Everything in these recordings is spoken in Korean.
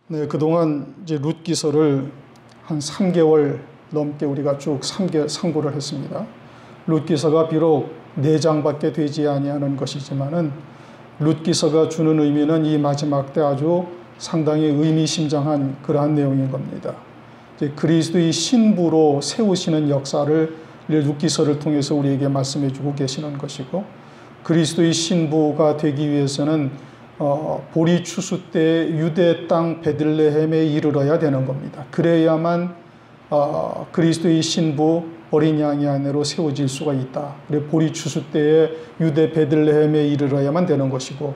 네, 그동안 이제 룻기서를 한 3개월 넘게 우리가 쭉 상고를 했습니다. 룻기서가 비록 4장밖에 되지 아니하는 것이지만은 룻기서가 주는 의미는 이 마지막 때 아주 상당히 의미심장한 그러한 내용인 겁니다. 이제 그리스도의 신부로 세우시는 역사를 룻기서를 통해서 우리에게 말씀해 주고 계시는 것이고, 그리스도의 신부가 되기 위해서는 보리 추수 때 유대 땅 베들레헴에 이르러야 되는 겁니다. 그래야만 그리스도의 신부 어린 양의 아내로 세워질 수가 있다. 그래 보리 추수 때에 유대 베들레헴에 이르러야만 되는 것이고,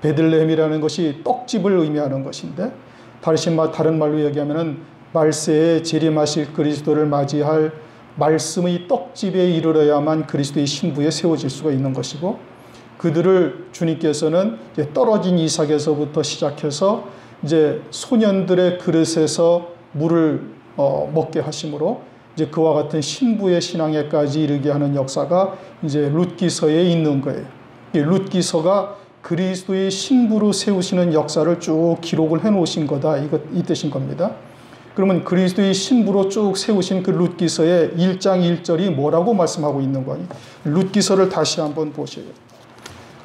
베들레헴이라는 것이 떡집을 의미하는 것인데, 다른 말로 얘기하면은 말세에 재림하실 그리스도를 맞이할 말씀의 떡집에 이르러야만 그리스도의 신부에 세워질 수가 있는 것이고, 그들을 주님께서는 이제 떨어진 이삭에서부터 시작해서 이제 소년들의 그릇에서 물을 먹게 하심으로 이제 그와 같은 신부의 신앙에까지 이르게 하는 역사가 이제 룻기서에 있는 거예요. 룻기서가 그리스도의 신부로 세우시는 역사를 쭉 기록을 해 놓으신 거다, 이 뜻인 겁니다. 그러면 그리스도의 신부로 쭉 세우신 그 룻기서의 1장 1절이 뭐라고 말씀하고 있는 거니? 룻기서를 다시 한번 보세요.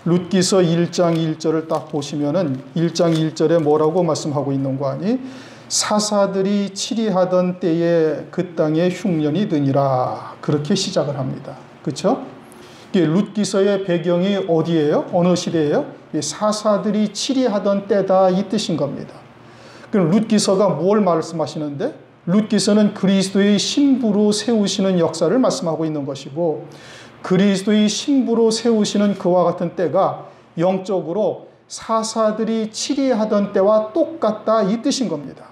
룻기서 1장 1절을 딱 보시면은 1장 1절에 뭐라고 말씀하고 있는 거 아니? 사사들이 치리하던 때에 그 땅에 흉년이 드니라. 그렇게 시작을 합니다. 그렇죠? 룻기서의 배경이 어디예요? 어느 시대예요? 사사들이 치리하던 때다, 이 뜻인 겁니다. 그럼 룻기서가 뭘 말씀하시는데? 룻기서는 그리스도의 신부로 세우시는 역사를 말씀하고 있는 것이고, 그리스도의 신부로 세우시는 그와 같은 때가 영적으로 사사들이 치리하던 때와 똑같다, 이 뜻인 겁니다.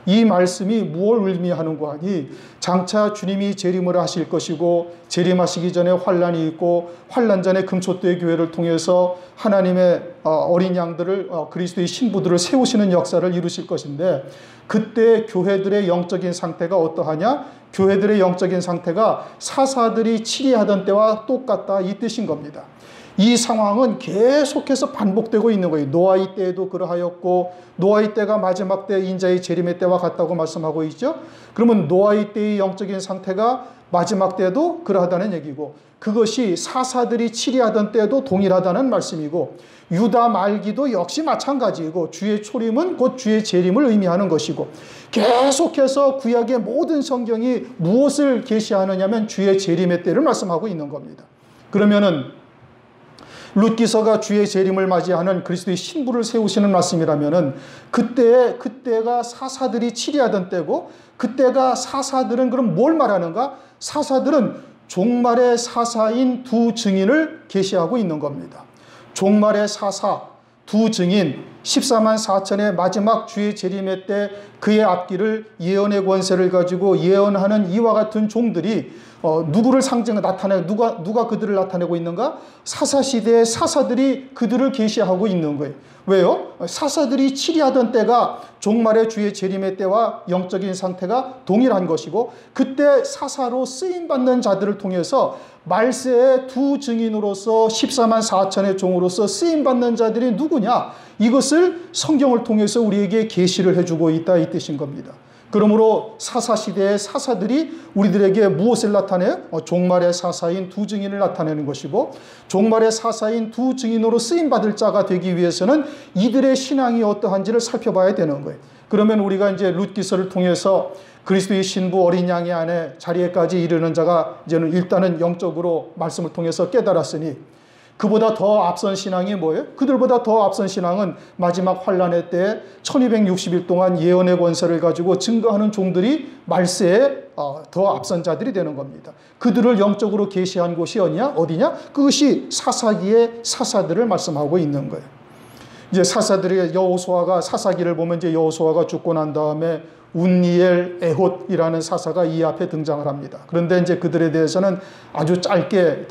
이 말씀이 무엇을 의미하는 거 아니? 장차 주님이 재림을 하실 것이고, 재림하시기 전에 환란이 있고, 환란 전에 금초대의 교회를 통해서 하나님의 어린 양들을, 그리스도의 신부들을 세우시는 역사를 이루실 것인데, 그때 교회들의 영적인 상태가 어떠하냐? 교회들의 영적인 상태가 사사들이 치리하던 때와 똑같다, 이 뜻인 겁니다. 이 상황은 계속해서 반복되고 있는 거예요. 노아의 때에도 그러하였고, 노아의 때가 마지막 때 인자의 재림의 때와 같다고 말씀하고 있죠. 그러면 노아의 때의 영적인 상태가 마지막 때도 그러하다는 얘기고, 그것이 사사들이 치리하던 때도 동일하다는 말씀이고, 유다 말기도 역시 마찬가지이고, 주의 초림은 곧 주의 재림을 의미하는 것이고, 계속해서 구약의 모든 성경이 무엇을 계시하느냐면 주의 재림의 때를 말씀하고 있는 겁니다. 그러면은 룻기서가 주의 재림을 맞이하는 그리스도의 신부를 세우시는 말씀이라면은 그때가 사사들이 치리하던 때고, 그때가 사사들은 그럼 뭘 말하는가? 사사들은 종말의 사사인 두 증인을 계시하고 있는 겁니다. 종말의 사사 두 증인 14만 4천의 마지막 주의 재림의 때 그의 앞길을 예언의 권세를 가지고 예언하는 이와 같은 종들이 누구를 누가 그들을 나타내고 있는가? 사사시대의 사사들이 그들을 계시하고 있는 거예요. 왜요? 사사들이 치리하던 때가 종말의 주의 재림의 때와 영적인 상태가 동일한 것이고, 그때 사사로 쓰임받는 자들을 통해서 말세의 두 증인으로서 14만 4천의 종으로서 쓰임받는 자들이 누구냐? 이것을 성경을 통해서 우리에게 계시를 해주고 있다, 이 뜻인 겁니다. 그러므로 사사시대의 사사들이 우리들에게 무엇을 나타내요? 종말의 사사인 두 증인을 나타내는 것이고, 종말의 사사인 두 증인으로 쓰임받을 자가 되기 위해서는 이들의 신앙이 어떠한지를 살펴봐야 되는 거예요. 그러면 우리가 이제 룻기서를 통해서 그리스도의 신부 어린 양의 아내 자리에까지 이르는 자가 이제는 일단은 영적으로 말씀을 통해서 깨달았으니, 그보다 더 앞선 신앙이 뭐예요? 그들보다 더 앞선 신앙은 마지막 환란의 때에 1260일 동안 예언의 권세를 가지고 증거하는 종들이 말세에 더 앞선 자들이 되는 겁니다. 그들을 영적으로 계시한 곳이 어디냐? 그것이 사사기의 사사들을 말씀하고 있는 거예요. 이제 사사들의 여호수아가 사사기를 보면 이제 여호수아가 죽고 난 다음에 운니엘, 에톳이라는 사사가 이 앞에 등장을 합니다. 그런데 이제 그들에 대해서는 아주 짧게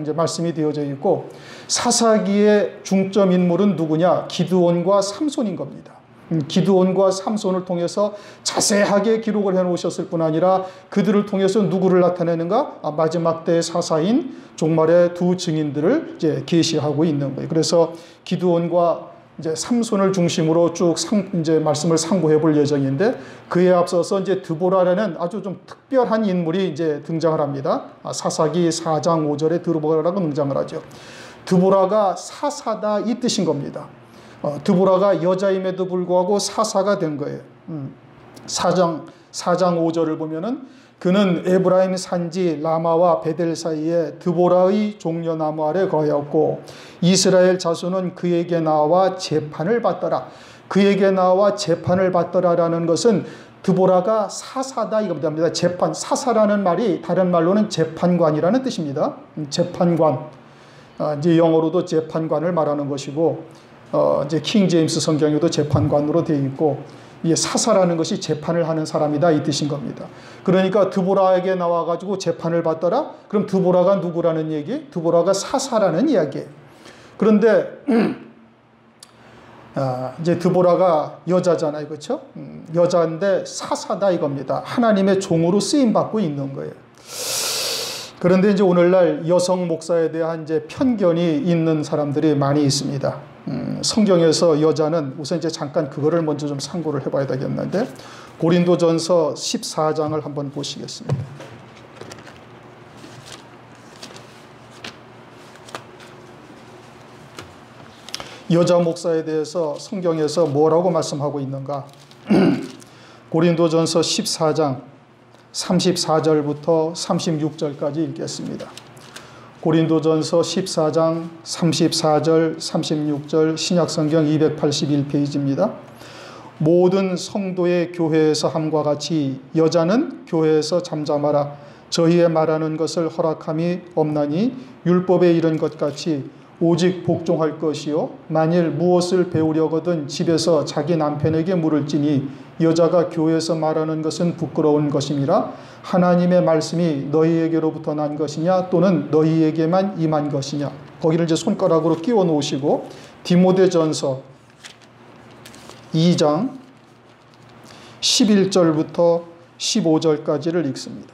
이제 말씀이 되어져 있고, 사사기의 중점 인물은 누구냐? 기드온과 삼손인 겁니다. 기드온과 삼손을 통해서 자세하게 기록을 해놓으셨을 뿐 아니라 그들을 통해서 누구를 나타내는가? 마지막 때의 사사인 종말의 두 증인들을 이제 계시하고 있는 거예요. 그래서 기드온과 이제 삼손을 중심으로 쭉 이제 말씀을 상고해 볼 예정인데, 그에 앞서서 이제 드보라라는 아주 좀 특별한 인물이 이제 등장을 합니다. 사사기 4장 5절에 드보라라고 등장을 하죠. 드보라가 사사다 이 뜻인 겁니다. 드보라가 여자임에도 불구하고 사사가 된 거예요. 4장 5절을 보면은 그는 에브라임 산지 라마와 베델 사이에 드보라의 종려나무 아래 거하였고 이스라엘 자손은 그에게 나와 재판을 받더라. 그에게 나와 재판을 받더라라는 것은 드보라가 사사다 이겁니다. 재판, 사사라는 말이 다른 말로는 재판관이라는 뜻입니다. 재판관. 이제 영어로도 재판관을 말하는 것이고, 이제 킹 제임스 성경에도 재판관으로 되어 있고, 이 사사라는 것이 재판을 하는 사람이다 이 뜻인 겁니다. 그러니까 드보라에게 나와가지고 재판을 받더라. 그럼 드보라가 누구라는 얘기? 드보라가 사사라는 이야기예요. 그런데 이제 드보라가 여자잖아요, 그렇죠? 여자인데 사사다 이겁니다. 하나님의 종으로 쓰임 받고 있는 거예요. 그런데 이제 오늘날 여성 목사에 대한 이제 편견이 있는 사람들이 많이 있습니다. 성경에서 여자는 우선 이제 잠깐 그거를 먼저 좀 참고를 해봐야 되겠는데, 고린도전서 14장을 한번 보시겠습니다. 여자 목사에 대해서 성경에서 뭐라고 말씀하고 있는가? 고린도전서 14장 34절부터 36절까지 읽겠습니다. 고린도전서 14장 34절 36절 신약성경 281페이지입니다. 모든 성도의 교회에서 함과 같이 여자는 교회에서 잠잠하라. 저희의 말하는 것을 허락함이 없나니 율법에 이른 것 같이 오직 복종할 것이요 만일 무엇을 배우려거든 집에서 자기 남편에게 물을지니 여자가 교회에서 말하는 것은 부끄러운 것임이라. 하나님의 말씀이 너희에게로부터 난 것이냐 또는 너희에게만 임한 것이냐. 거기를 이제 손가락으로 끼워 놓으시고 디모데전서 2장 11절부터 15절까지를 읽습니다.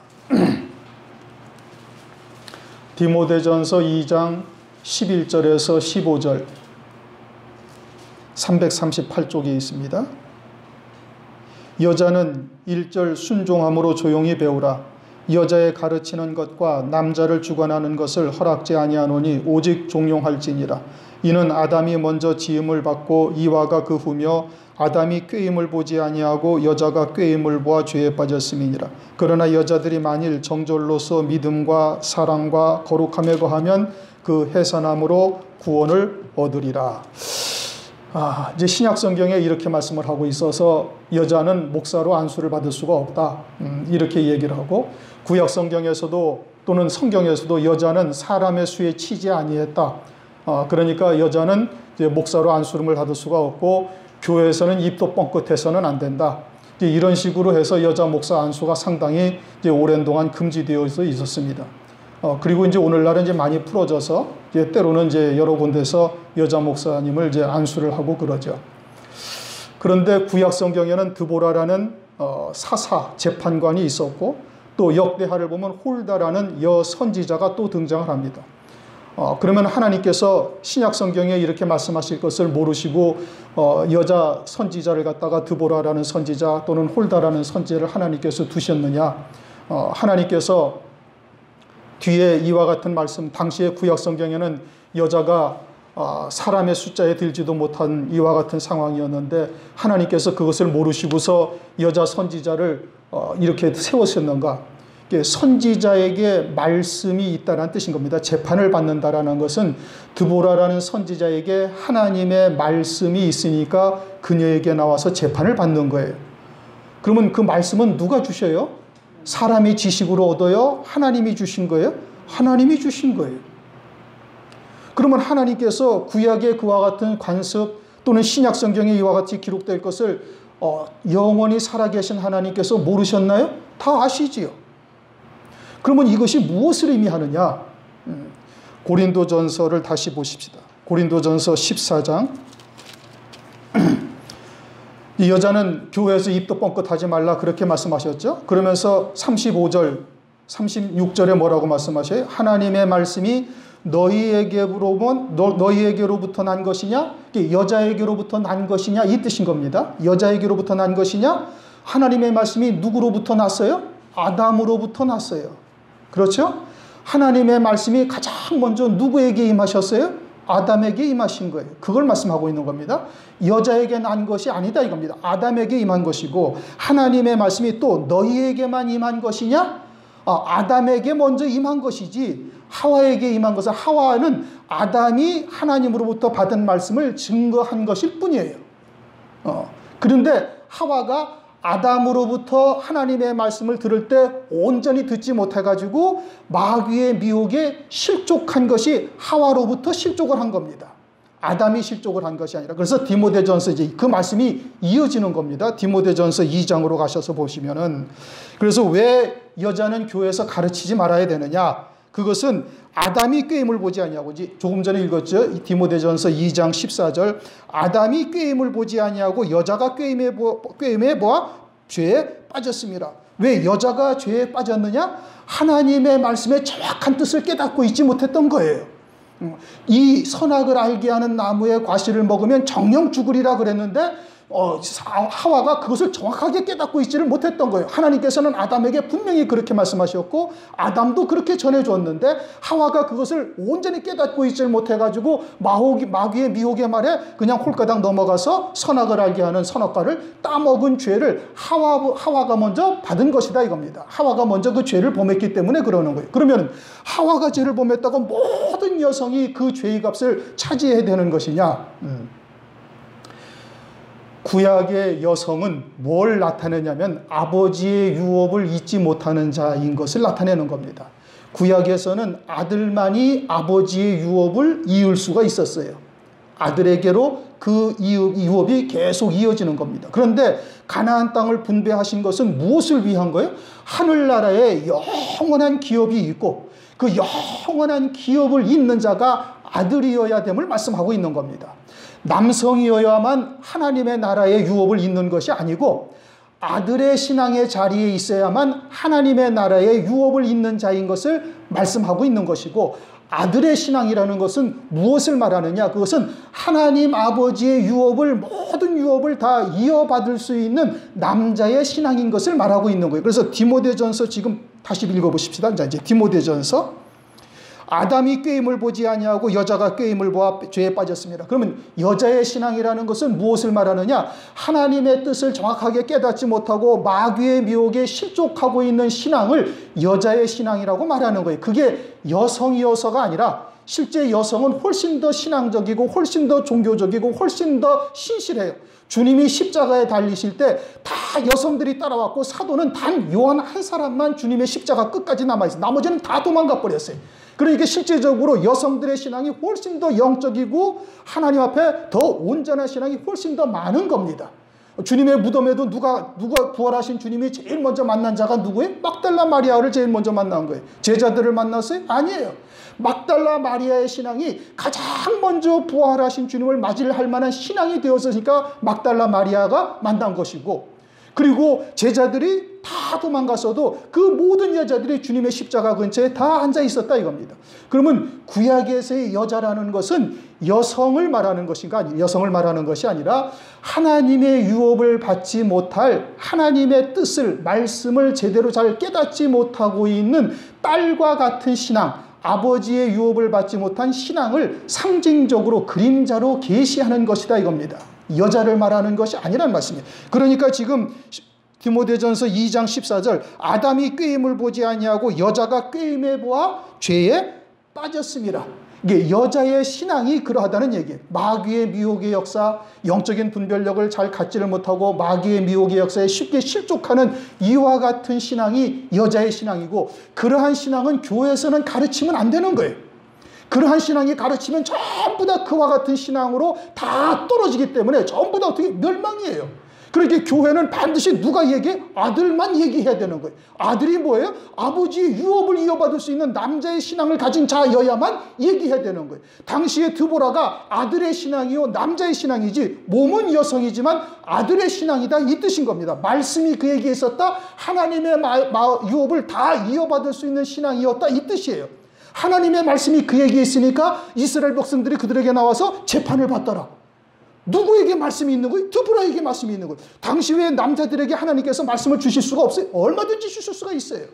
디모데전서 2장 11절에서 15절 338쪽에 있습니다. 여자는 1절 순종함으로 조용히 배우라. 여자의 가르치는 것과 남자를 주관하는 것을 허락지 아니하노니 오직 종용할지니라. 이는 아담이 먼저 지음을 받고 이와가 그 후며 아담이 꾀임을 보지 아니하고 여자가 꾀임을 보아 죄에 빠졌음이니라. 그러나 여자들이 만일 정절로서 믿음과 사랑과 거룩함에 거하면 그 해산함으로 구원을 얻으리라. 이제 신약 성경에 이렇게 말씀을 하고 있어서 여자는 목사로 안수를 받을 수가 없다. 이렇게 얘기를 하고, 구약 성경에서도 또는 성경에서도 여자는 사람의 수에 치지 아니했다. 그러니까 여자는 이제 목사로 안수를 받을 수가 없고 교회에서는 입도 뻥끗해서는 안 된다. 이제 이런 식으로 해서 여자 목사 안수가 상당히 이제 오랜 동안 금지되어 있었습니다. 그리고 이제 오늘날은 이제 많이 풀어져서 이제 때로는 이제 여러 군데서 여자 목사님을 이제 안수를 하고 그러죠. 그런데 구약 성경에는 드보라라는 사사 재판관이 있었고, 또 역대하를 보면 홀다라는 여선지자가 또 등장을 합니다. 그러면 하나님께서 신약 성경에 이렇게 말씀하실 것을 모르시고 여자 선지자를 갖다가 드보라라는 선지자 또는 홀다라는 선지자를 하나님께서 두셨느냐? 하나님께서 뒤에 이와 같은 말씀, 당시의 구약 성경에는 여자가 사람의 숫자에 들지도 못한 이와 같은 상황이었는데 하나님께서 그것을 모르시고서 여자 선지자를 이렇게 세우셨는가? 선지자에게 말씀이 있다는 뜻인 겁니다. 재판을 받는다라는 것은 드보라라는 선지자에게 하나님의 말씀이 있으니까 그녀에게 나와서 재판을 받는 거예요. 그러면 그 말씀은 누가 주셔요? 사람이 지식으로 얻어요? 하나님이 주신 거예요? 하나님이 주신 거예요. 그러면 하나님께서 구약의 그와 같은 관습 또는 신약 성경에 이와 같이 기록될 것을 영원히 살아계신 하나님께서 모르셨나요? 다 아시지요. 그러면 이것이 무엇을 의미하느냐? 고린도전서를 다시 보십시다. 고린도전서 14장. 이 여자는 교회에서 입도 뻥끗하지 말라 그렇게 말씀하셨죠. 그러면서 35절, 36절에 뭐라고 말씀하셔요? 하나님의 말씀이 너희에게로부터 난 것이냐? 여자에게로부터 난 것이냐? 이 뜻인 겁니다. 여자에게로부터 난 것이냐? 하나님의 말씀이 누구로부터 났어요? 아담으로부터 났어요. 그렇죠? 하나님의 말씀이 가장 먼저 누구에게 임하셨어요? 아담에게 임하신 거예요. 그걸 말씀하고 있는 겁니다. 여자에게 난 것이 아니다 이겁니다. 아담에게 임한 것이고, 하나님의 말씀이 또 너희에게만 임한 것이냐? 아담에게 먼저 임한 것이지 하와에게 임한 것은, 하와는 아담이 하나님으로부터 받은 말씀을 증거한 것일 뿐이에요. 그런데 하와가 아담으로부터 하나님의 말씀을 들을 때 온전히 듣지 못해가지고 마귀의 미혹에 실족한 것이 하와로부터 실족을 한 겁니다. 아담이 실족을 한 것이 아니라. 그래서 디모데전서 이제 그 말씀이 이어지는 겁니다. 디모데전서 2장으로 가셔서 보시면은, 그래서 왜 여자는 교회에서 가르치지 말아야 되느냐? 그것은 아담이 꾀임을 보지 아니하고, 조금 전에 읽었죠. 디모데전서 2장 14절. 아담이 꾀임을 보지 아니하고 여자가 꾀임에 보아 죄에 빠졌습니다. 왜 여자가 죄에 빠졌느냐? 하나님의 말씀의 정확한 뜻을 깨닫고 있지 못했던 거예요. 이 선악을 알게 하는 나무의 과실을 먹으면 정령 죽으리라 그랬는데 하와가 그것을 정확하게 깨닫고 있지를 못했던 거예요. 하나님께서는 아담에게 분명히 그렇게 말씀하셨고 아담도 그렇게 전해줬는데 하와가 그것을 온전히 깨닫고 있지를 못해가지고 마귀의 미혹의 말에 그냥 홀가닥 넘어가서 선악을 알게 하는 선악과를 따먹은 죄를 하와가 먼저 받은 것이다 이겁니다. 하와가 먼저 그 죄를 범했기 때문에 그러는 거예요. 그러면 하와가 죄를 범했다고 모든 여성이 그 죄의 값을 차지해야 되는 것이냐? 구약의 여성은 뭘 나타내냐면 아버지의 유업을 잊지 못하는 자인 것을 나타내는 겁니다. 구약에서는 아들만이 아버지의 유업을 이을 수가 있었어요. 아들에게로 그 유업이 계속 이어지는 겁니다. 그런데 가나안 땅을 분배하신 것은 무엇을 위한 거예요? 하늘나라에 영원한 기업이 있고 그 영원한 기업을 잇는 자가 아들이어야 됨을 말씀하고 있는 겁니다. 남성이어야만 하나님의 나라의 유업을 잇는 것이 아니고 아들의 신앙의 자리에 있어야만 하나님의 나라의 유업을 잇는 자인 것을 말씀하고 있는 것이고, 아들의 신앙이라는 것은 무엇을 말하느냐? 그것은 하나님 아버지의 유업을, 모든 유업을 다 이어받을 수 있는 남자의 신앙인 것을 말하고 있는 거예요. 그래서 디모데전서 지금 다시 읽어보십시다. 이제 디모데전서. 아담이 꾀임을 보지 아니하고 여자가 꾀임을 보아 죄에 빠졌습니다. 그러면 여자의 신앙이라는 것은 무엇을 말하느냐? 하나님의 뜻을 정확하게 깨닫지 못하고 마귀의 미혹에 실족하고 있는 신앙을 여자의 신앙이라고 말하는 거예요. 그게 여성이어서가 아니라 실제 여성은 훨씬 더 신앙적이고 훨씬 더 종교적이고 훨씬 더 신실해요. 주님이 십자가에 달리실 때 다 여성들이 따라왔고 사도는 단 요한 한 사람만 주님의 십자가 끝까지 남아있어요. 나머지는 다 도망가 버렸어요. 그러니까 실제적으로 여성들의 신앙이 훨씬 더 영적이고 하나님 앞에 더 온전한 신앙이 훨씬 더 많은 겁니다. 주님의 무덤에도 누가 부활하신 주님이 제일 먼저 만난 자가 누구예요? 막달라 마리아를 제일 먼저 만난 거예요. 제자들을 만났어요? 아니에요. 막달라 마리아의 신앙이 가장 먼저 부활하신 주님을 맞이할 만한 신앙이 되었으니까 막달라 마리아가 만난 것이고, 그리고 제자들이 다 도망갔어도 그 모든 여자들이 주님의 십자가 근처에 다 앉아 있었다 이겁니다. 그러면 구약에서의 여자라는 것은 여성을 말하는 것인가? 여성을 말하는 것이 아니라 하나님의 유업을 받지 못할, 하나님의 뜻을, 말씀을 제대로 잘 깨닫지 못하고 있는 딸과 같은 신앙, 아버지의 유업을 받지 못한 신앙을 상징적으로 그림자로 계시하는 것이다 이겁니다. 여자를 말하는 것이 아니란 말씀이에요. 그러니까 지금 디모데전서 2장 14절 아담이 꾀임을 보지 아니하고 여자가 꾀임에 보아 죄에 빠졌습니다. 이게 여자의 신앙이 그러하다는 얘기예요. 마귀의 미혹의 역사, 영적인 분별력을 잘 갖지를 못하고 마귀의 미혹의 역사에 쉽게 실족하는 이와 같은 신앙이 여자의 신앙이고, 그러한 신앙은 교회에서는 가르치면 안 되는 거예요. 그러한 신앙이 가르치면 전부 다 그와 같은 신앙으로 다 떨어지기 때문에 전부 다 어떻게 멸망이에요. 그러니까 교회는 반드시 누가 얘기해? 아들만 얘기해야 되는 거예요. 아들이 뭐예요? 아버지의 유업을 이어받을 수 있는 남자의 신앙을 가진 자여야만 얘기해야 되는 거예요. 당시에 드보라가 아들의 신앙이요 남자의 신앙이지, 몸은 여성이지만 아들의 신앙이다 이 뜻인 겁니다. 말씀이 그에게 있었다, 하나님의 유업을 다 이어받을 수 있는 신앙이었다 이 뜻이에요. 하나님의 말씀이 그에게 있으니까 이스라엘 백성들이 그들에게 나와서 재판을 받더라. 누구에게 말씀이 있는 거예요? 드보라에게 말씀이 있는 거예요. 당시 외에 남자들에게 하나님께서 말씀을 주실 수가 없어요. 얼마든지 주실 수가 있어요.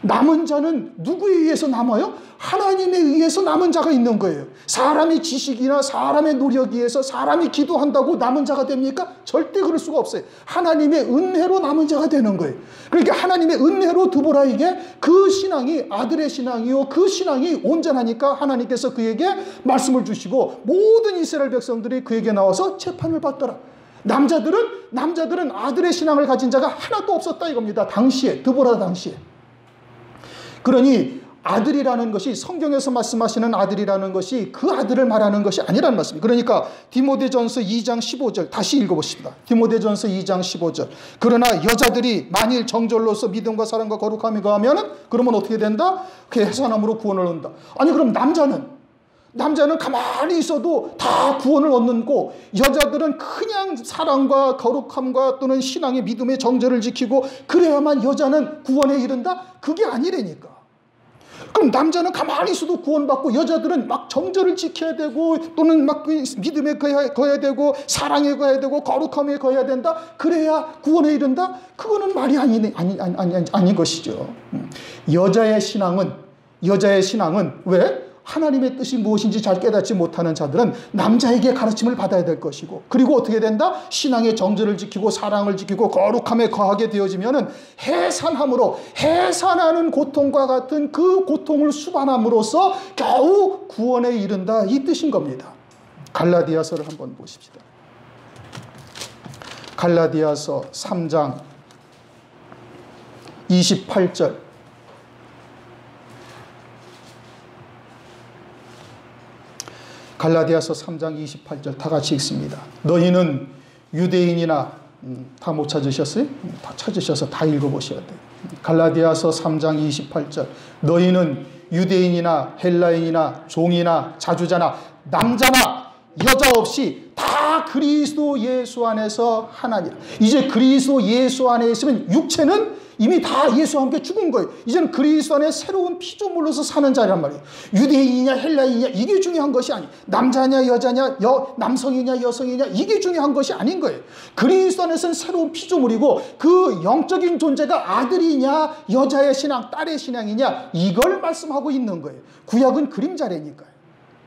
남은 자는 누구에 의해서 남아요? 하나님에 의해서 남은 자가 있는 거예요. 사람의 지식이나 사람의 노력에 의해서 사람이 기도한다고 남은 자가 됩니까? 절대 그럴 수가 없어요. 하나님의 은혜로 남은 자가 되는 거예요. 그러니까 하나님의 은혜로 드보라에게 그 신앙이 아들의 신앙이요, 그 신앙이 온전하니까 하나님께서 그에게 말씀을 주시고 모든 이스라엘 백성들이 그에게 나와서 재판을 받더라. 남자들은 아들의 신앙을 가진 자가 하나도 없었다 이겁니다. 당시에, 드보라 당시에. 그러니 아들이라는 것이, 성경에서 말씀하시는 아들이라는 것이 그 아들을 말하는 것이 아니라는 말씀입니다. 그러니까 디모데전서 2장 15절 다시 읽어보십니다. 디모데전서 2장 15절. 그러나 여자들이 만일 정절로서 믿음과 사랑과 거룩함이 거하면 그러면 어떻게 된다? 그 해산함으로 구원을 얻는다. 아니 그럼 남자는 가만히 있어도 다 구원을 얻는 거, 여자들은 그냥 사랑과 거룩함과 또는 신앙의 믿음의 정절을 지키고 그래야만 여자는 구원에 이른다? 그게 아니라니까. 그럼 남자는 가만히 있어도 구원받고 여자들은 막 정절을 지켜야 되고 또는 막 믿음에 거해야 되고 사랑에 거해야 되고 거룩함에 거해야 된다? 그래야 구원에 이른다? 그거는 말이 아닌 것이죠. 여자의 신앙은 왜? 하나님의 뜻이 무엇인지 잘 깨닫지 못하는 자들은 남자에게 가르침을 받아야 될 것이고, 그리고 어떻게 된다? 신앙의 정절을 지키고 사랑을 지키고 거룩함에 거하게 되어지면은 해산하는 고통과 같은 그 고통을 수반함으로써 겨우 구원에 이른다, 이 뜻인 겁니다. 갈라디아서를 한번 보십시다. 갈라디아서 3장 28절. 갈라디아서 3장 28절 다 같이 읽습니다. 너희는 유대인이나 다 못 찾으셨어요? 다 찾으셔서 다 읽어보셔야 돼요. 갈라디아서 3장 28절. 너희는 유대인이나 헬라인이나 종이나 자주자나 남자나 여자 없이 다 그리스도 예수 안에서 하나니라. 이제 그리스도 예수 안에 있으면 육체는 이미 다 예수와 함께 죽은 거예요. 이제는 그리스도 안에 새로운 피조물로서 사는 자란 말이에요. 유대인이냐 헬라인이냐 이게 중요한 것이 아니, 남자냐 여자냐 남성이냐 여성이냐 이게 중요한 것이 아닌 거예요. 그리스도 안에서는 새로운 피조물이고 그 영적인 존재가 아들이냐 여자의 신앙 딸의 신앙이냐 이걸 말씀하고 있는 거예요. 구약은 그림자라니까요.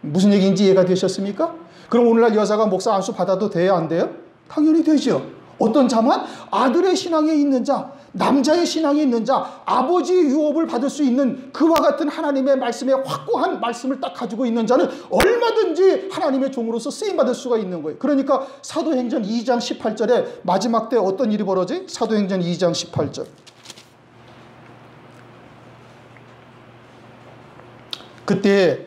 무슨 얘기인지 이해가 되셨습니까? 그럼 오늘날 여자가 목사 안수 받아도 돼요 안 돼요? 당연히 되죠. 어떤 자만? 아들의 신앙에 있는 자, 남자의 신앙에 있는 자, 아버지의 유업을 받을 수 있는 그와 같은 하나님의 말씀에 확고한 말씀을 딱 가지고 있는 자는 얼마든지 하나님의 종으로서 쓰임받을 수가 있는 거예요. 그러니까 사도행전 2장 18절에 마지막 때 어떤 일이 벌어지? 사도행전 2장 18절. 그때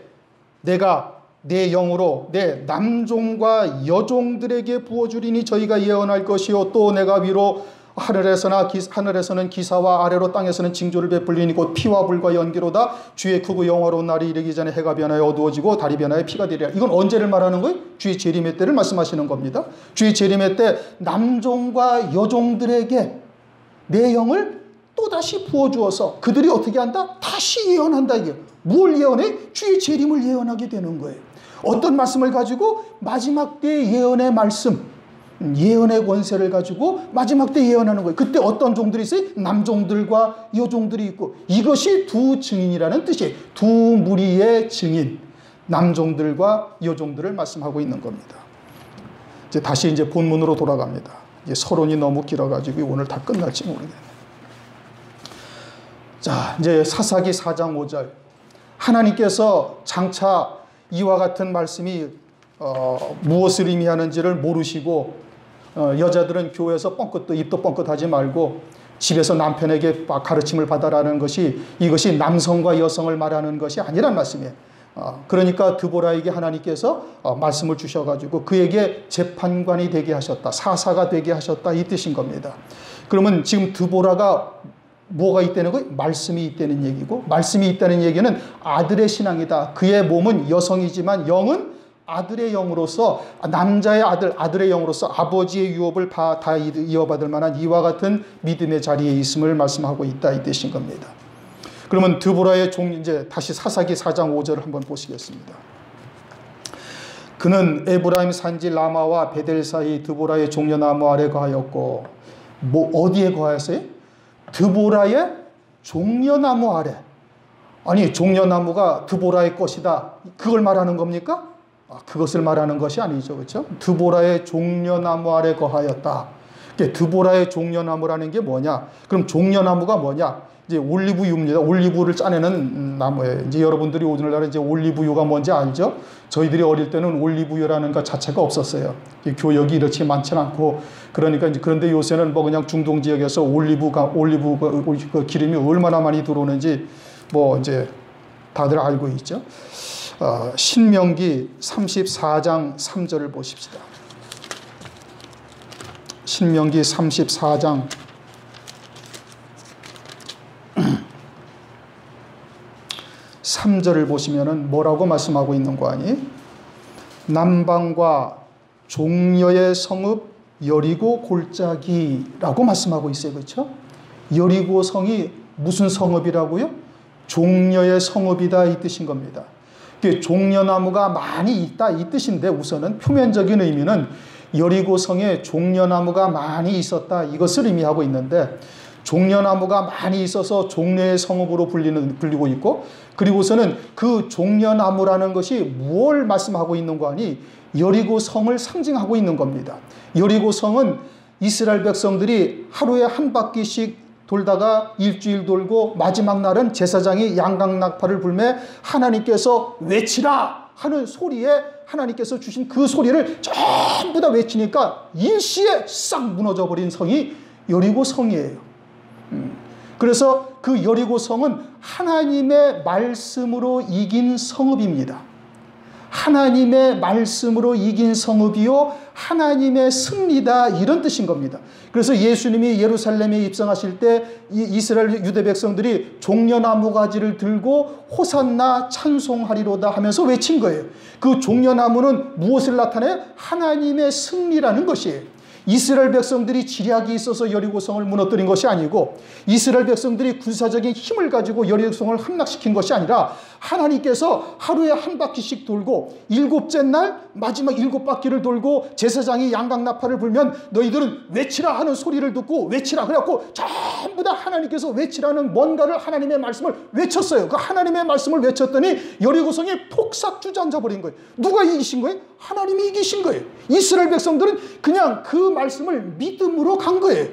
내가 내 영으로 내 남종과 여종들에게 부어주리니 저희가 예언할 것이요 또 내가 위로 하늘에서는 기사와 아래로 땅에서는 징조를 베풀리니 곧 피와 불과 연기로다. 주의 크고 영화로운 날이 이르기 전에 해가 변하여 어두워지고 달이 변하여 피가 되리라. 이건 언제를 말하는 거예요? 주의 재림의 때를 말씀하시는 겁니다. 주의 재림의 때 남종과 여종들에게 내 영을 또다시 부어주어서 그들이 어떻게 한다? 다시 예언한다. 이게 뭘 예언해? 주의 재림을 예언하게 되는 거예요. 어떤 말씀을 가지고? 마지막 때 예언의 말씀, 예언의 권세를 가지고 마지막 때 예언하는 거예요. 그때 어떤 종들이 있어요? 남종들과 여종들이 있고, 이것이 두 증인이라는 뜻이에요. 두 무리의 증인, 남종들과 여종들을 말씀하고 있는 겁니다. 이제 다시 이제 본문으로 돌아갑니다. 이제 서론이 너무 길어가지고 오늘 다 끝날지 모르겠네요. 자, 이제 사사기 4장 5절. 하나님께서 장차 이와 같은 말씀이 무엇을 의미하는지를 모르시고 여자들은 교회에서 입도 뻥끗하지 말고 집에서 남편에게 가르침을 받아라는 것이, 이것이 남성과 여성을 말하는 것이 아니란 말씀이에요. 그러니까 드보라에게 하나님께서 말씀을 주셔가지고 그에게 재판관이 되게 하셨다, 사사가 되게 하셨다, 이 뜻인 겁니다. 그러면 지금 드보라가 뭐가 있다는 거예요? 말씀이 있다는 얘기고, 말씀이 있다는 얘기는 아들의 신앙이다. 그의 몸은 여성이지만 영은 아들의 영으로서, 남자의 아들의 영으로서 아버지의 유업을 다 이어받을 만한 이와 같은 믿음의 자리에 있음을 말씀하고 있다, 이 뜻인 겁니다. 그러면 드보라의 이제 다시 사사기 4장 5절을 한번 보시겠습니다. 그는 에브라임 산지 라마와 베델 사이 드보라의 종려나무 아래 거하였고, 어디에 거하였어요? 드보라의 종려나무 아래. 아니, 종려나무가 드보라의 것이다, 그걸 말하는 겁니까? 그것을 말하는 것이 아니죠. 그렇죠? 드보라의 종려나무 아래 거하였다. 드보라의 종려나무라는 게 뭐냐? 그럼 종려나무가 뭐냐? 이제 올리브유입니다. 올리브를 짜내는 나무예요. 이제 여러분들이 오늘날 이제 올리브유가 뭔지 알죠? 저희들이 어릴 때는 올리브유라는 것 자체가 없었어요. 교역이 이렇게 많지 않고, 그러니까 이제 그런데 요새는 뭐 그냥 중동 지역에서 올리브 기름이 얼마나 많이 들어오는지 뭐 이제 다들 알고 있죠. 신명기 34장 3절을 보십시다. 신명기 34장 3절을 보시면은 뭐라고 말씀하고 있는 거 아니? 남방과 종려의 성읍 여리고 골짜기라고 말씀하고 있어요. 그렇죠? 여리고 성이 무슨 성읍이라고요? 종려의 성읍이다, 이 뜻인 겁니다. 종려나무가 많이 있다, 이 뜻인데, 우선은 표면적인 의미는 여리고 성에 종려나무가 많이 있었다, 이것을 의미하고 있는데, 종려나무가 많이 있어서 종려의 성읍으로 불리고 있고, 그리고서는 그 종려나무라는 것이 무엇을 말씀하고 있는 거 아니? 여리고 성을 상징하고 있는 겁니다. 여리고 성은 이스라엘 백성들이 하루에 한 바퀴씩 돌다가 일주일 돌고, 마지막 날은 제사장이 양강나팔을 불매 하나님께서 외치라 하는 소리에 하나님께서 주신 그 소리를 전부 다 외치니까 일시에 싹 무너져 버린 성이 여리고 성이에요. 그래서 그 여리고 성은 하나님의 말씀으로 이긴 성읍입니다. 하나님의 말씀으로 이긴 성읍이요 하나님의 승리다, 이런 뜻인 겁니다. 그래서 예수님이 예루살렘에 입성하실 때 이스라엘 유대 백성들이 종려나무 가지를 들고 호산나 찬송하리로다 하면서 외친 거예요. 그 종려나무는 무엇을 나타내요? 하나님의 승리라는 것이에요. 이스라엘 백성들이 지략이 있어서 여리고성을 무너뜨린 것이 아니고, 이스라엘 백성들이 군사적인 힘을 가지고 여리고성을 함락시킨 것이 아니라, 하나님께서 하루에 한 바퀴씩 돌고 일곱째 날 마지막 7바퀴를 돌고 제사장이 양강나팔을 불면 너희들은 외치라 하는 소리를 듣고 외치라 그래갖고 전부 다 하나님께서 외치라는 뭔가를, 하나님의 말씀을 외쳤어요. 그 하나님의 말씀을 외쳤더니 여리고성이 폭삭 주저앉아 버린 거예요. 누가 이기신 거예요? 하나님이 이기신 거예요. 이스라엘 백성들은 그냥 그 말씀을 믿음으로 간 거예요.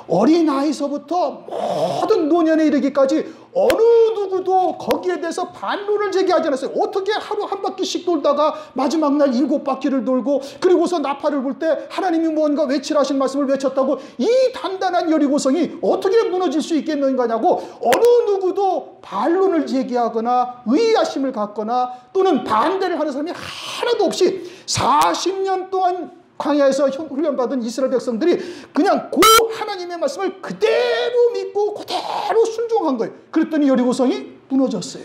어린아이서부터 모든 노년에 이르기까지 어느 누구도 거기에 대해서 반론을 제기하지 않았어요. 어떻게 하루 한 바퀴씩 돌다가 마지막 날 7바퀴를 돌고, 그리고서 나팔을 불 때 하나님이 무언가 외치라 하신 말씀을 외쳤다고 이 단단한 여리고성이 어떻게 무너질 수 있겠는가냐고 어느 누구도 반론을 제기하거나 의아심을 갖거나 또는 반대를 하는 사람이 하나도 없이 40년 동안 광야에서 훈련받은 이스라엘 백성들이 그냥 그 하나님의 말씀을 그대로 믿고 그대로 순종한 거예요. 그랬더니 여리고성이 무너졌어요.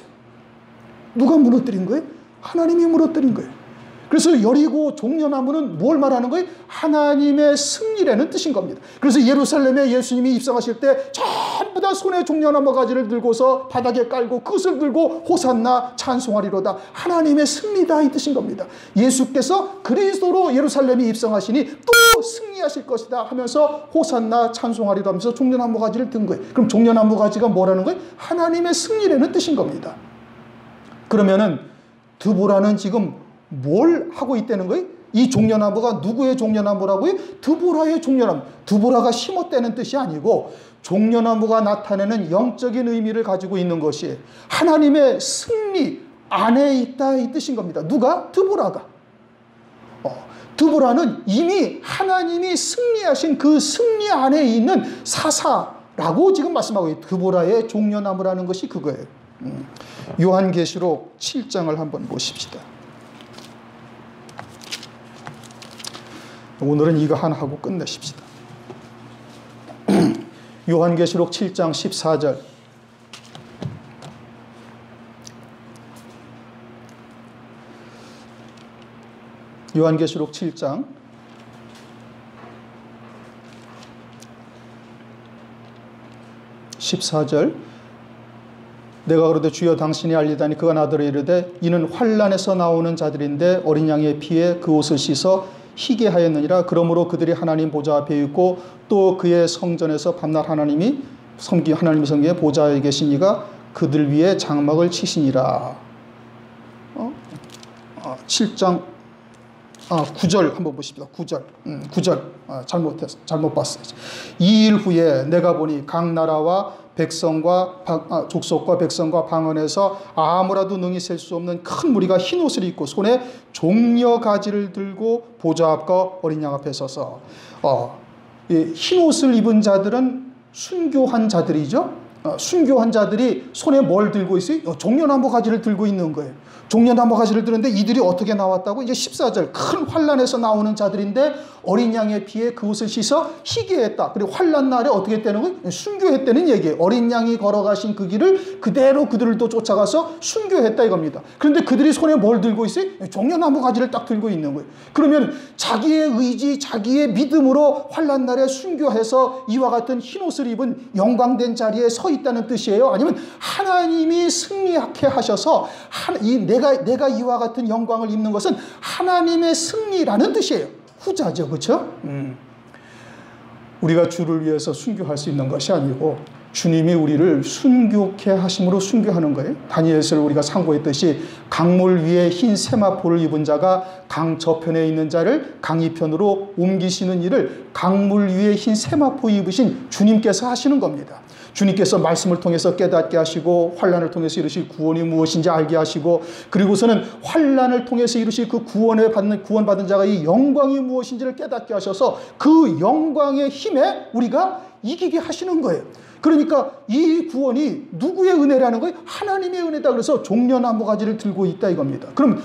누가 무너뜨린 거예요? 하나님이 무너뜨린 거예요. 그래서 여리고 종려나무는 뭘 말하는 거예요? 하나님의 승리라는 뜻인 겁니다. 그래서 예루살렘에 예수님이 입성하실 때 전부 다 손에 종려나무 가지를 들고서 바닥에 깔고 그것을 들고 호산나 찬송하리로다, 하나님의 승리다, 이 뜻인 겁니다. 예수께서 그리스도로 예루살렘에 입성하시니 또 승리하실 것이다 하면서 호산나 찬송하리로 하면서 종려나무 가지를 든 거예요. 그럼 종려나무 가지가 뭐라는 거예요? 하나님의 승리라는 뜻인 겁니다. 그러면은 드보라는 지금 뭘 하고 있다는 거예요? 이 종려나무가 누구의 종려나무라고요? 드보라의 종려나무. 드보라가 심었다는 뜻이 아니고 종려나무가 나타내는 영적인 의미를 가지고 있는 것이 하나님의 승리 안에 있다, 이 뜻인 겁니다. 누가? 드보라가. 드보라는 이미 하나님이 승리하신 그 승리 안에 있는 사사라고 지금 말씀하고 있어요. 드보라의 종려나무라는 것이 그거예요. 요한계시록 7장을 한번 보십시다. 오늘은 이거 하나 하고 끝내십시다. 요한계시록 7장 14절. 요한계시록 7장 14절. 내가 그러되 주여 당신이 알리다니 그가 나더러 이르되 이는 환난에서 나오는 자들인데 어린 양의 피에 그 옷을 씻어 희게 하였느니라. 그러므로 그들이 하나님 보좌 앞에 있고 또 그의 성전에서 밤낮 하나님이 섬기의 보좌에 계신 이가 그들 위에 장막을 치시니라. 7장 9절 한번 보십시다. 9절 잘못 봤어요. 이 일 후에 내가 보니 각 나라와 백성과 족속과 백성과 방언에서 아무라도 능히 셀 수 없는 큰 무리가 흰 옷을 입고 손에 종려 가지를 들고 보좌 앞과 어린 양 앞에 서서 흰 옷을 입은 자들은 순교한 자들이죠. 순교한 자들이 손에 뭘 들고 있어요? 종려나무 가지를 들고 있는 거예요. 종려나무 가지를 들었는데 이들이 어떻게 나왔다고? 이제 14절 큰 환난에서 나오는 자들인데 어린 양의 피에 그 옷을 씻어 희게 했다. 그리고 환난 날에 어떻게 했다는 거예요? 순교했다는 얘기예요. 어린 양이 걸어가신 그 길을 그대로 그들을 또 쫓아가서 순교했다 이겁니다. 그런데 그들이 손에 뭘 들고 있어요? 종려나무 가지를 딱 들고 있는 거예요. 그러면 자기의 의지, 자기의 믿음으로 환난 날에 순교해서 이와 같은 흰 옷을 입은 영광된 자리에 서 있다는 뜻이에요? 아니면 하나님이 승리하게 하셔서 내가 이와 같은 영광을 입는 것은 하나님의 승리라는 뜻이에요. 후자죠, 그렇죠? 우리가 주를 위해서 순교할 수 있는 것이 아니고 주님이 우리를 순교케 하심으로 순교하는 거예요. 다니엘서를 우리가 상고했듯이 강물 위에 흰 세마포를 입은 자가 강 저편에 있는 자를 강 이편으로 옮기시는 일을 강물 위에 흰 세마포 입으신 주님께서 하시는 겁니다. 주님께서 말씀을 통해서 깨닫게 하시고 환난을 통해서 이루실 구원이 무엇인지 알게 하시고 그리고서는 환난을 통해서 이루실 그 구원받은 자가 이 영광이 무엇인지를 깨닫게 하셔서 그 영광의 힘에 우리가 이기게 하시는 거예요. 그러니까 이 구원이 누구의 은혜라는 거예요? 하나님의 은혜다. 그래서 종려나무 가지를 들고 있다 이겁니다. 그럼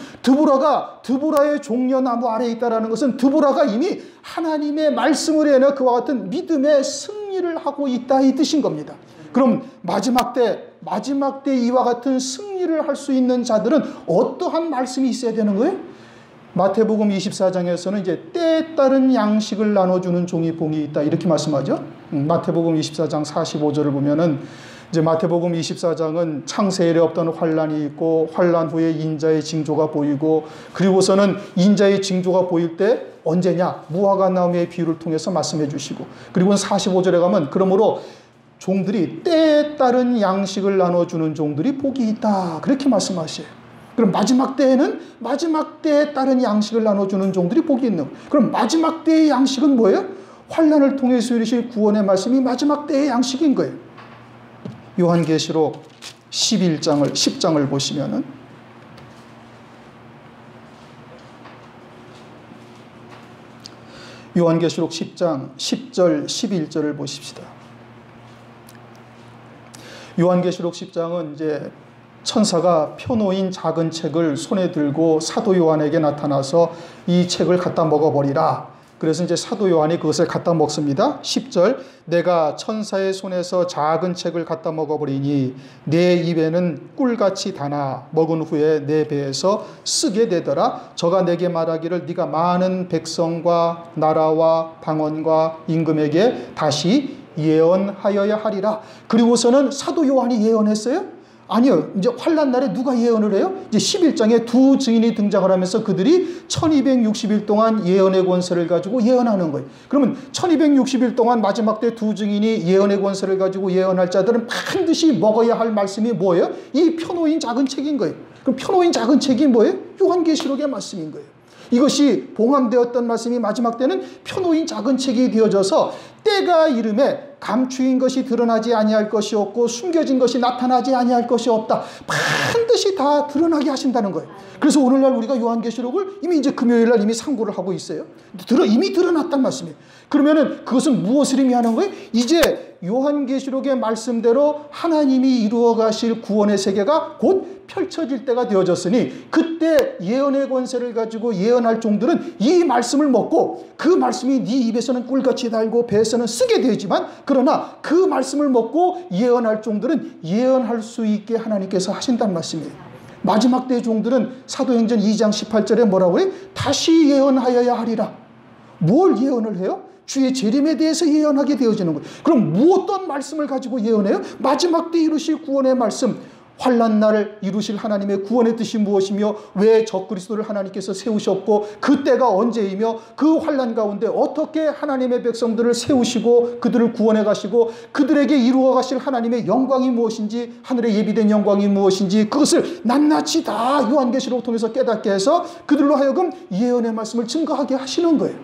드보라의 종려나무 아래에 있다라는 것은 드보라가 이미 하나님의 말씀을 해내 그와 같은 믿음의 승리를 하고 있다 이 뜻인 겁니다. 그럼 마지막 때 이와 같은 승리를 할 수 있는 자들은 어떠한 말씀이 있어야 되는 거예요? 마태복음 24장에서는 이제 때에 따른 양식을 나눠주는 종이 복이 있다 이렇게 말씀하죠. 마태복음 24장 45절을 보면은 이제 마태복음 24장은 창세 이래 없던 환란이 있고 환란 후에 인자의 징조가 보이고 그리고서는 인자의 징조가 보일 때 언제냐? 무화과 나무의 비유를 통해서 말씀해 주시고 그리고 45절에 가면 그러므로 종들이 때에 따른 양식을 나눠주는 종들이 복이 있다 그렇게 말씀하셔요. 그럼 마지막 때에는 마지막 때에 따른 양식을 나눠주는 종들이 복이 있는 거예요. 그럼 마지막 때의 양식은 뭐예요? 환난을 통해서 이루실 구원의 말씀이 마지막 때의 양식인 거예요. 요한계시록 10장을 보시면은 요한계시록 10장 10절 11절을 보십시다. 요한계시록 10장은 이제 천사가 펴놓인 작은 책을 손에 들고 사도 요한에게 나타나서 이 책을 갖다 먹어버리라. 그래서 이제 사도 요한이 그것을 갖다 먹습니다. 10절 내가 천사의 손에서 작은 책을 갖다 먹어버리니 내 입에는 꿀같이 다나 먹은 후에 내 배에서 쓰게 되더라. 저가 내게 말하기를 네가 많은 백성과 나라와 방언과 임금에게 다시 예언하여야 하리라. 그리고서는 사도 요한이 예언했어요? 아니요. 이제 환난 날에 누가 예언을 해요? 이제 11장에 두 증인이 등장을 하면서 그들이 1260일 동안 예언의 권세를 가지고 예언하는 거예요. 그러면 1260일 동안 마지막 때 두 증인이 예언의 권세를 가지고 예언할 자들은 반드시 먹어야 할 말씀이 뭐예요? 이 펴놓인 작은 책인 거예요. 그럼 펴놓인 작은 책이 뭐예요? 요한계시록의 말씀인 거예요. 이것이 봉함되었던 말씀이 마지막 때는 펴놓인 작은 책이 되어져서 때가 이름에 감추인 것이 드러나지 아니할 것이 없고 숨겨진 것이 나타나지 아니할 것이 없다. 반드시 다 드러나게 하신다는 거예요. 그래서 오늘날 우리가 요한계시록을 이미 이제 금요일날 이미 상고를 하고 있어요. 이미 드러났단 말씀이에요. 그러면은 그것은 무엇을 의미하는 거예요? 이제 요한계시록의 말씀대로 하나님이 이루어 가실 구원의 세계가 곧 펼쳐질 때가 되어졌으니 그때 예언의 권세를 가지고 예언할 종들은 이 말씀을 먹고 그 말씀이 네 입에서는 꿀같이 달고 배에서는 쓰게 되지만 그러나 그 말씀을 먹고 예언할 종들은 예언할 수 있게 하나님께서 하신다는 말씀이에요. 마지막 때의 종들은 사도행전 2장 18절에 뭐라고 해요? 다시 예언하여야 하리라. 뭘 예언을 해요? 주의 재림에 대해서 예언하게 되어지는 거예요. 그럼 어떤 말씀을 가지고 예언해요? 마지막 때 이루실 구원의 말씀. 환난 날 이루실 하나님의 구원의 뜻이 무엇이며 왜 적그리스도를 하나님께서 세우셨고 그 때가 언제이며 그 환난 가운데 어떻게 하나님의 백성들을 세우시고 그들을 구원해 가시고 그들에게 이루어 가실 하나님의 영광이 무엇인지, 하늘에 예비된 영광이 무엇인지, 그것을 낱낱이 다 요한계시록을 통해서 깨닫게 해서 그들로 하여금 예언의 말씀을 증거하게 하시는 거예요.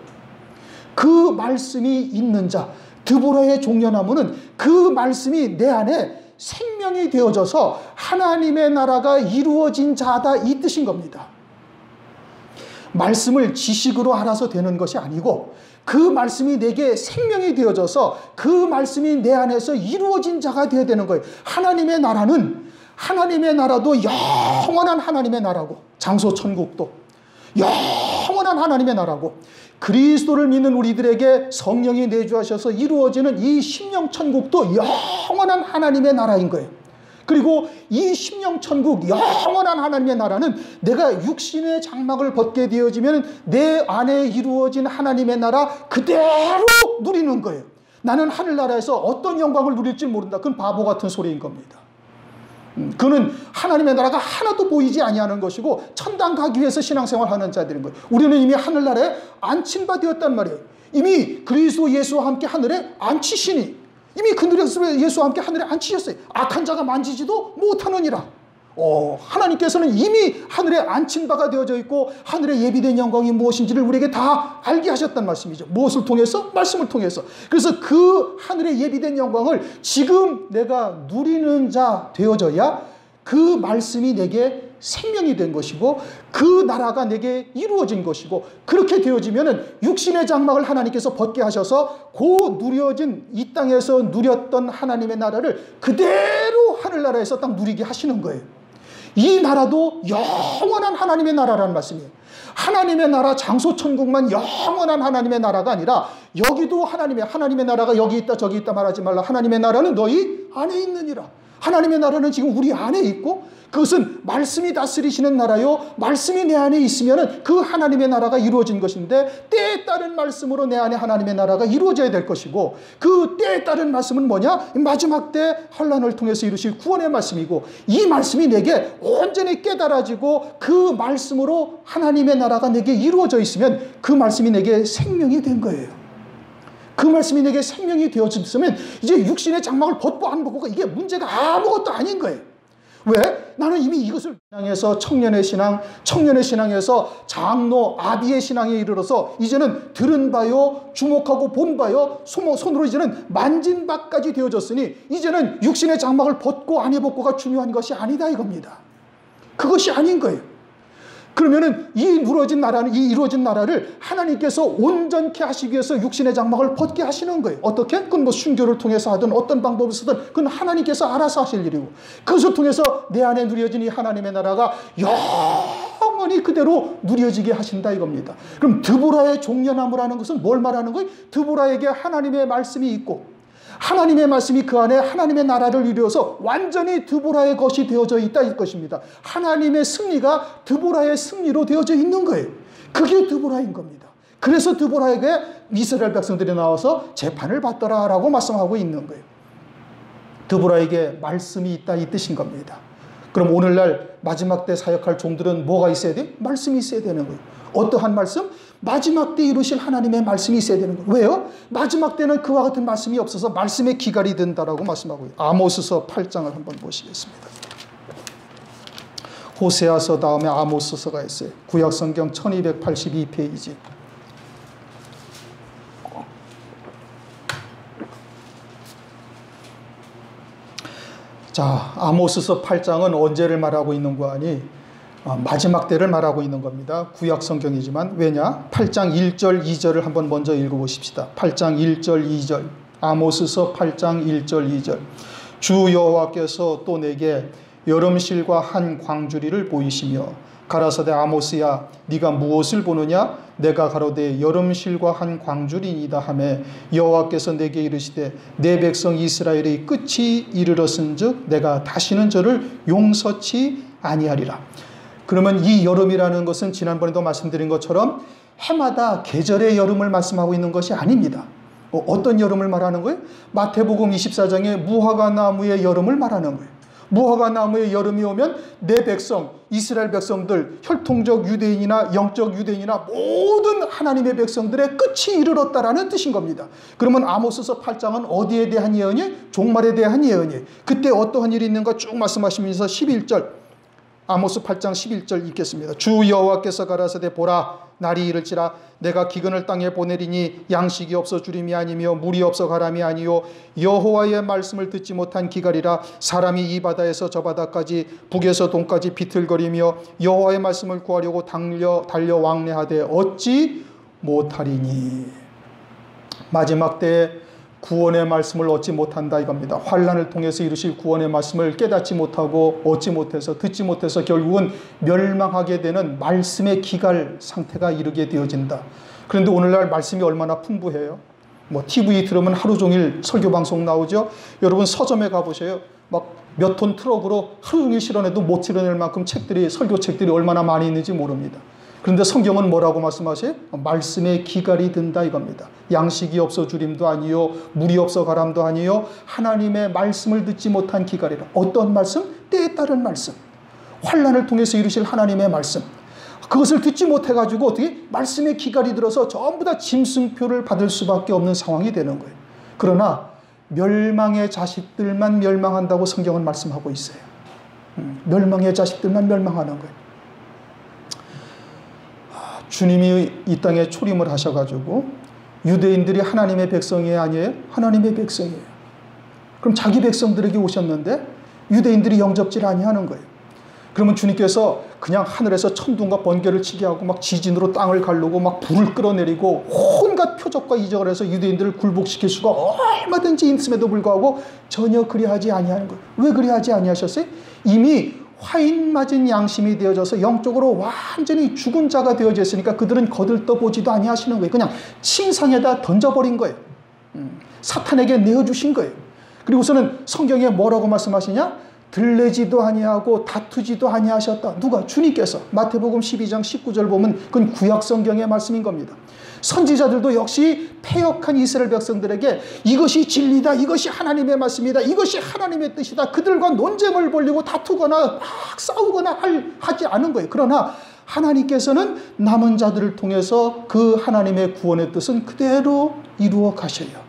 그 말씀이 있는 자, 드보라의 종려나무는 그 말씀이 내 안에 생명이 되어져서 하나님의 나라가 이루어진 자다, 이 뜻인 겁니다. 말씀을 지식으로 알아서 되는 것이 아니고 그 말씀이 내게 생명이 되어져서 그 말씀이 내 안에서 이루어진 자가 되어야 되는 거예요. 하나님의 나라는, 하나님의 나라도 영원한 하나님의 나라고, 장소 천국도 영원한 하나님의 나라고, 그리스도를 믿는 우리들에게 성령이 내주하셔서 이루어지는 이 심령천국도 영원한 하나님의 나라인 거예요. 그리고 이 심령천국, 영원한 하나님의 나라는 내가 육신의 장막을 벗게 되어지면 내 안에 이루어진 하나님의 나라 그대로 누리는 거예요. 나는 하늘나라에서 어떤 영광을 누릴지 모른다. 그건 바보 같은 소리인 겁니다. 그는 하나님의 나라가 하나도 보이지 아니하는 것이고 천당 가기 위해서 신앙생활하는 자들인 거예요. 우리는 이미 하늘나라에 안친 바 되었단 말이에요. 이미 그리스도 예수와 함께 하늘에 앉히시니, 이미 그리스도 예수와 함께 하늘에 앉히셨어요. 악한 자가 만지지도 못하느니라. 하나님께서는 이미 하늘에 앉힌 바가 되어져 있고 하늘에 예비된 영광이 무엇인지를 우리에게 다 알게 하셨단 말씀이죠. 무엇을 통해서? 말씀을 통해서. 그래서 그 하늘에 예비된 영광을 지금 내가 누리는 자 되어져야 그 말씀이 내게 생명이 된 것이고 그 나라가 내게 이루어진 것이고, 그렇게 되어지면 육신의 장막을 하나님께서 벗게 하셔서 그 누려진 이 땅에서 누렸던 하나님의 나라를 그대로 하늘나라에서 딱 누리게 하시는 거예요. 이 나라도 영원한 하나님의 나라라는 말씀이에요. 하나님의 나라, 장소 천국만 영원한 하나님의 나라가 아니라 여기도 하나님의 나라가 여기 있다 저기 있다 말하지 말라. 하나님의 나라는 너희 안에 있느니라. 하나님의 나라는 지금 우리 안에 있고 그것은 말씀이 다스리시는 나라요, 말씀이 내 안에 있으면 그 하나님의 나라가 이루어진 것인데 때에 따른 말씀으로 내 안에 하나님의 나라가 이루어져야 될 것이고, 그 때에 따른 말씀은 뭐냐? 마지막 때 환난을 통해서 이루실 구원의 말씀이고, 이 말씀이 내게 온전히 깨달아지고 그 말씀으로 하나님의 나라가 내게 이루어져 있으면 그 말씀이 내게 생명이 된 거예요. 그 말씀이 내게 생명이 되어졌으면 이제 육신의 장막을 벗고 안 벗고가 이게 문제가 아무것도 아닌 거예요. 왜? 나는 이미 이것을 신앙에서 청년의 신앙에서 장로, 아비의 신앙에 이르러서 이제는 들은 바요, 주목하고 본 바요, 손으로 이제는 만진 바까지 되어졌으니 이제는 육신의 장막을 벗고 안 벗고가 중요한 것이 아니다 이겁니다. 그것이 아닌 거예요. 그러면은 이 이루어진 나라를 하나님께서 온전케 하시기 위해서 육신의 장막을 벗게 하시는 거예요. 어떻게? 그건 뭐 순교를 통해서 하든 어떤 방법을 쓰든 그건 하나님께서 알아서 하실 일이고, 그것을 통해서 내 안에 누려진 이 하나님의 나라가 영원히 그대로 누려지게 하신다 이겁니다. 그럼 드보라의 종려나무라는 것은 뭘 말하는 거예요? 드보라에게 하나님의 말씀이 있고 하나님의 말씀이 그 안에 하나님의 나라를 이루어서 완전히 드보라의 것이 되어져 있다 이 것입니다. 하나님의 승리가 드보라의 승리로 되어져 있는 거예요. 그게 드보라인 겁니다. 그래서 드보라에게 이스라엘 백성들이 나와서 재판을 받더라라고 말씀하고 있는 거예요. 드보라에게 말씀이 있다 이 뜻인 겁니다. 그럼 오늘날 마지막 때 사역할 종들은 뭐가 있어야 돼요? 말씀이 있어야 되는 거예요. 어떠한 말씀? 마지막 때 이루실 하나님의 말씀이 있어야 되는 거예요. 왜요? 마지막 때는 그와 같은 말씀이 없어서 말씀의 기갈이 된다라고 말씀하고 있어요. 아모스서 8장을 한번 보시겠습니다. 호세아서 다음에 아모스서가 있어요. 구약성경 1282페이지. 자, 아모스서 8장은 언제를 말하고 있는 거 아니? 마지막 때를 말하고 있는 겁니다. 구약 성경이지만 왜냐? 8장 1절 2절을 한번 먼저 읽어보십시다. 8장 1절 2절 아모스서 8장 1절 2절 주 여호와께서 또 내게 여름실과 한 광주리를 보이시며 가라사대 아모스야 네가 무엇을 보느냐? 내가 가로되 여름실과 한 광주리이다 하매 여호와께서 내게 이르시되 내 백성 이스라엘의 끝이 이르렀은즉 내가 다시는 저를 용서치 아니하리라. 그러면 이 여름이라는 것은 지난번에도 말씀드린 것처럼 해마다 계절의 여름을 말씀하고 있는 것이 아닙니다. 어떤 여름을 말하는 거예요? 마태복음 24장의 무화과 나무의 여름을 말하는 거예요. 무화과 나무에 여름이 오면 내 백성, 이스라엘 백성들, 혈통적 유대인이나 영적 유대인이나 모든 하나님의 백성들의 끝이 이르렀다라는 뜻인 겁니다. 그러면 아모스서 8장은 어디에 대한 예언이? 종말에 대한 예언이. 그때 어떠한 일이 있는가 쭉 말씀하시면서 11절, 아모스 8장 11절 읽겠습니다. 주 여호와께서 가라사대 보라 날이 이를지라 내가 기근을 땅에 보내리니 양식이 없어 주림이 아니며 물이 없어 가람이 아니요 여호와의 말씀을 듣지 못한 기갈이라 사람이 이 바다에서 저 바다까지 북에서 동까지 비틀거리며 여호와의 말씀을 구하려고 달려 왕래하되 얻지 못하리니. 마지막 때에 구원의 말씀을 얻지 못한다 이겁니다. 환난을 통해서 이루실 구원의 말씀을 깨닫지 못하고 얻지 못해서 듣지 못해서 결국은 멸망하게 되는 말씀의 기갈 상태가 이르게 되어진다. 그런데 오늘날 말씀이 얼마나 풍부해요. TV 들으면 하루 종일 설교 방송 나오죠. 여러분 서점에 가보세요. 막 몇 톤 트럭으로 하루 종일 실어내도 못 실어낼 만큼 책들이, 설교책들이 얼마나 많이 있는지 모릅니다. 그런데 성경은 뭐라고 말씀하세요? 말씀에 기갈이 든다 이겁니다. 양식이 없어 주림도 아니요 물이 없어 가람도 아니요 하나님의 말씀을 듣지 못한 기갈이라. 어떤 말씀? 때에 따른 말씀. 환난을 통해서 이루실 하나님의 말씀. 그것을 듣지 못해가지고 어떻게 말씀에 기갈이 들어서 전부 다 짐승표를 받을 수밖에 없는 상황이 되는 거예요. 그러나 멸망의 자식들만 멸망한다고 성경은 말씀하고 있어요. 멸망의 자식들만 멸망하는 거예요. 주님이 이 땅에 초림을 하셔가지고 유대인들이 하나님의 백성이 아니에요? 하나님의 백성이에요. 그럼 자기 백성들에게 오셨는데 유대인들이 영접질 아니하는 거예요. 그러면 주님께서 그냥 하늘에서 천둥과 번개를 치게 하고 막 지진으로 땅을 가르고 막 불을 끌어내리고 온갖 표적과 이적을 해서 유대인들을 굴복시킬 수가 얼마든지 있음에도 불구하고 전혀 그리하지 아니하는 거예요. 왜 그리하지 아니하셨어요? 이미 화인 맞은 양심이 되어져서 영적으로 완전히 죽은 자가 되어졌으니까 그들은 거들떠보지도 아니하시는 거예요. 그냥 침상에다 던져버린 거예요. 사탄에게 내어주신 거예요. 그리고서는 성경에 뭐라고 말씀하시냐? 들레지도 아니하고 다투지도 아니하셨다. 누가? 주님께서. 마태복음 12장 19절 보면 그건 구약 성경의 말씀인 겁니다. 선지자들도 역시 패역한 이스라엘 백성들에게 이것이 진리다, 이것이 하나님의 말씀이다, 이것이 하나님의 뜻이다, 그들과 논쟁을 벌이고 다투거나 막 싸우거나 하지 않은 거예요. 그러나 하나님께서는 남은 자들을 통해서 그 하나님의 구원의 뜻은 그대로 이루어 가셔요.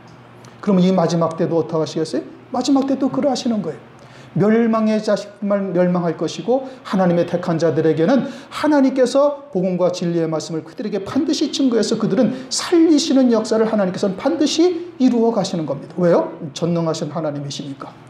그러면 이 마지막 때도 어떻게 하시겠어요? 마지막 때도 그러하시는 거예요. 멸망의 자식만 멸망할 것이고 하나님의 택한 자들에게는 하나님께서 복음과 진리의 말씀을 그들에게 반드시 증거해서 그들은 살리시는 역사를 하나님께서는 반드시 이루어 가시는 겁니다. 왜요? 전능하신 하나님이시니까.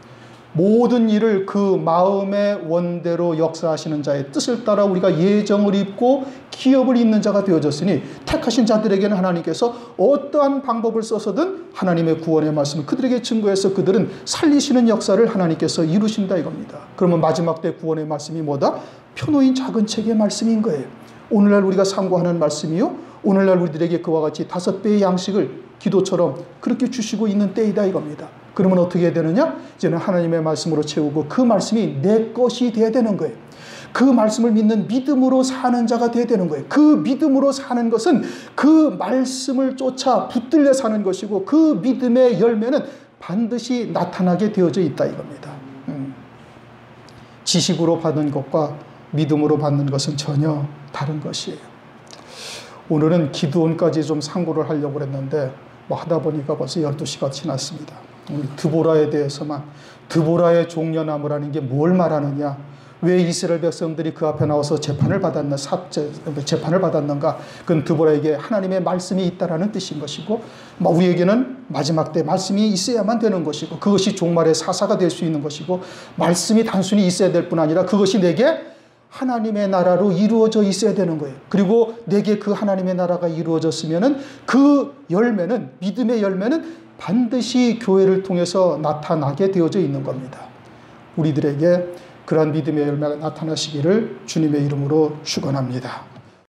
모든 일을 그 마음의 원대로 역사하시는 자의 뜻을 따라 우리가 예정을 입고 기업을 잇는 자가 되어졌으니 택하신 자들에게는 하나님께서 어떠한 방법을 써서든 하나님의 구원의 말씀을 그들에게 증거해서 그들은 살리시는 역사를 하나님께서 이루신다 이겁니다. 그러면 마지막 때 구원의 말씀이 뭐다? 펴놓인 작은 책의 말씀인 거예요. 오늘날 우리가 상고하는 말씀이요, 오늘날 우리들에게 그와 같이 5배의 양식을 기도처럼 그렇게 주시고 있는 때이다 이겁니다. 그러면 어떻게 해야 되느냐? 이제는 하나님의 말씀으로 채우고 그 말씀이 내 것이 돼야 되는 거예요. 그 말씀을 믿는 믿음으로 사는 자가 돼야 되는 거예요. 그 믿음으로 사는 것은 그 말씀을 쫓아 붙들려 사는 것이고 그 믿음의 열매는 반드시 나타나게 되어져 있다 이겁니다. 지식으로 받는 것과 믿음으로 받는 것은 전혀 다른 것이에요. 오늘은 기드온까지 좀 상고를 하려고 했는데 하다 보니까 벌써 12시가 지났습니다. 오늘 드보라에 대해서만, 드보라의 종려나무라는 게 뭘 말하느냐, 왜 이스라엘 백성들이 그 앞에 나와서 재판을 받았는가? 그건 드보라에게 하나님의 말씀이 있다라는 뜻인 것이고, 우리에게는 마지막 때 말씀이 있어야만 되는 것이고, 그것이 종말의 사사가 될 수 있는 것이고, 말씀이 단순히 있어야 될 뿐 아니라 그것이 내게 하나님의 나라로 이루어져 있어야 되는 거예요. 그리고 내게 그 하나님의 나라가 이루어졌으면은 그 열매는, 믿음의 열매는 반드시 교회를 통해서 나타나게 되어져 있는 겁니다. 우리들에게 그러한 믿음의 열매가 나타나시기를 주님의 이름으로 축원합니다.